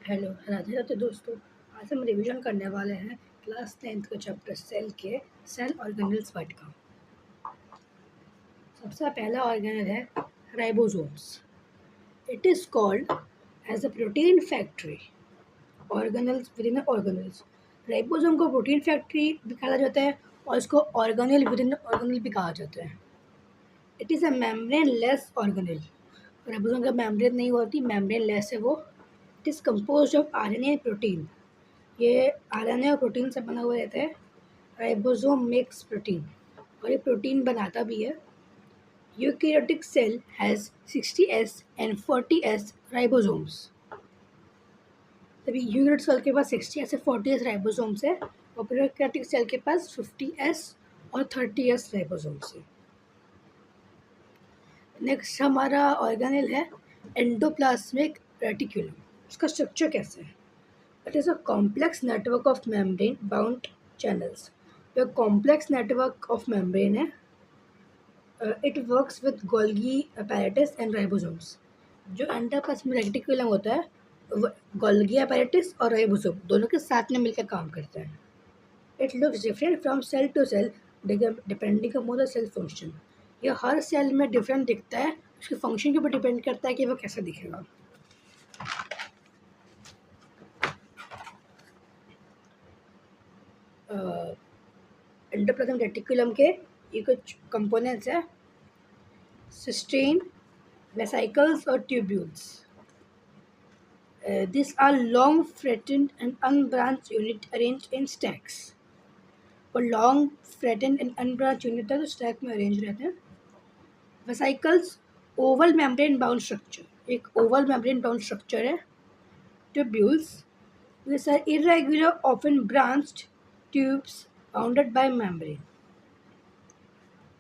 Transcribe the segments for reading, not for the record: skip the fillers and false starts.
Hello, Radhe Radhe दोस्तों। आज हम रिवीजन करने वाले हैं क्लास 10th का चैप्टर सेल के सेल ऑर्गेनेल्स पार्ट का। सबसे पहला ऑर्गेनल है ribosomes. It is called as a protein factory organelles within organelles. Ribosome को प्रोटीन फैक्ट्री भी कहा जाता है और इसको ऑर्गेनल विद इन ऑर्गेनल भी कहा जाता है। It is a membrane less organelle. Ribosome का मेम्ब्रेन नहीं होती, मेम्ब्रेन लेस है वो। It is compose of RNA protein. ये आरएनए और प्रोटीन से बना हुआ रहता है। राइबोसोम मेक्स प्रोटीन और ये प्रोटीन बनाता भी है। Eukaryotic cell has 60S and 40S ribosomes. तभी यूकैरियोटिक सेल के पास 60S से 40S राइबोसोम्स है और प्रोकैरियोटिक सेल के पास 50S और 30S राइबोसोम्स है। नेक्स्ट हमारा ऑर्गेनेल है एंडोप्लाज्मिक रेटिकुलम। इसका स्ट्रक्चर कैसे है? It is a complex network of membrane bound channels. The complex network of membrane है. It works with Golgi apparatus and ribosomes. जो एंडोप्लाज्मिक रेटिकुलम होता है गोल्गी apparatus और राइबोसोम दोनों के साथ में मिलकर काम करता है. It looks different from cell to cell depending upon the cell function. यह हर सेल में डिफरेंट दिखता है, उसके फंक्शन के ऊपर डिपेंड करता है कि वो कैसा दिखेगा. एंडोप्लाज्मिक रेटिकुलम के ये कुछ कंपोनेंट्स है: सिस्टीन, वेसिकल्स और tubules. These are long flattened and unbranched unit arranged in stacks. और long flattened and unbranch unit है तो स्टैक में अरेंज रहते हैं. Vesicles oval membrane bound structure, एक ओवल मेम्ब्रेन बाउंड स्ट्रक्चर है. Tubules this are irregular often branched tubes bounded by membrane.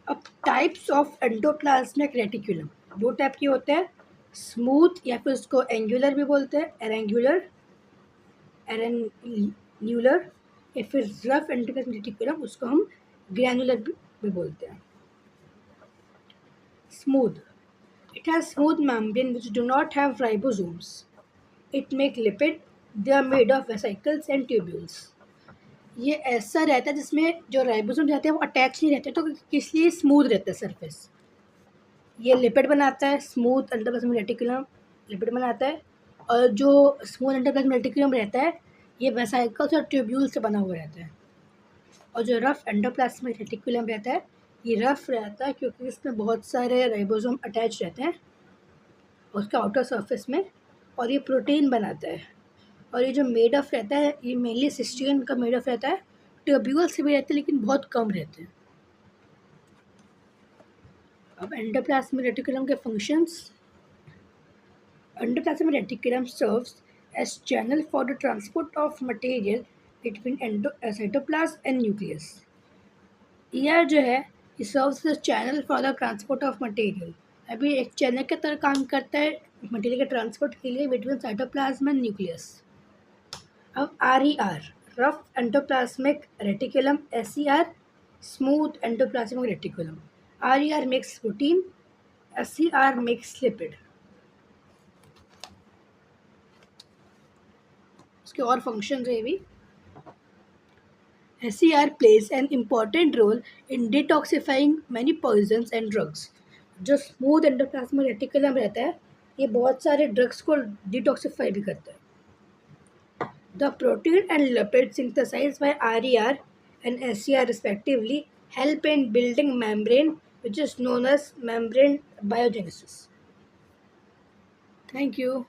अब types of endoplasmic reticulum दो टाइप के होते हैं, स्मूथ या फिर उसको एंगुलर भी बोलते हैं, एरेंगुलर, एरेन्यूलर, या फिर रफ एंडोप्लाज्मिक रेटिकुलम उसको हम ग्रैनुलर भी बोलते हैं. Smooth, it has smooth membrane which do not have ribosomes. It make lipid, they are made of vesicles and tubules. ये ऐसा रहता है जिसमें जो राइबोसोम रहते हैं वो अटैच नहीं रहते, तो इसलिए स्मूथ रहता है सरफेस. ये लिपिड बनाता है, स्मूथ एंडोप्लाज्मिक रेटिकुलम लिपिड बनाता है. और जो स्मूथ एंडोप्लाज्मिक रेटिकुलम रहता है ये वेसिकल्स और ट्यूब्यूल से बना हुआ रहता है. और जो रफ एंडोप्लाज्मिक रेटिकुलम रहता है ये रफ रहता है क्योंकि इसमें बहुत सारे राइबोसोम अटैच रहते हैं उसके आउटर सरफेस में, और ये प्रोटीन बनाता है. और ये जो मेड ऑफ रहता है ये मेनली सिस्टीन का मेड ऑफ रहता है. ट्यूब्यूल से भी रहते हैं लेकिन बहुत कम रहते हैं. अब एंडोप्लाज्मिक रेटिकुलम के functions. Endoplasmic reticulum serves as channel for the transport of material between cytoplasm and nucleus. ER जो है it serves as channel for the transport of material. अभी एक चैनल की तरह काम करता है मटेरियल के ट्रांसपोर्ट के लिए बिटवीन साइटोप्लाज्म एंड न्यूक्लियस. अब RER rough endoplasmic reticulum, SER smooth endoplasmic reticulum. RER makes protein, SER makes lipid. उसके और फंक्शन है भी. SER plays an important role in detoxifying many poisons and drugs. जो smooth endoplasmic reticulum रहता है ये बहुत सारे ड्रग्स को डिटॉक्सिफाई भी करता है. The protein and lipid synthesized by RER and SER respectively help in building membrane, which is known as membrane biogenesis. Thank you.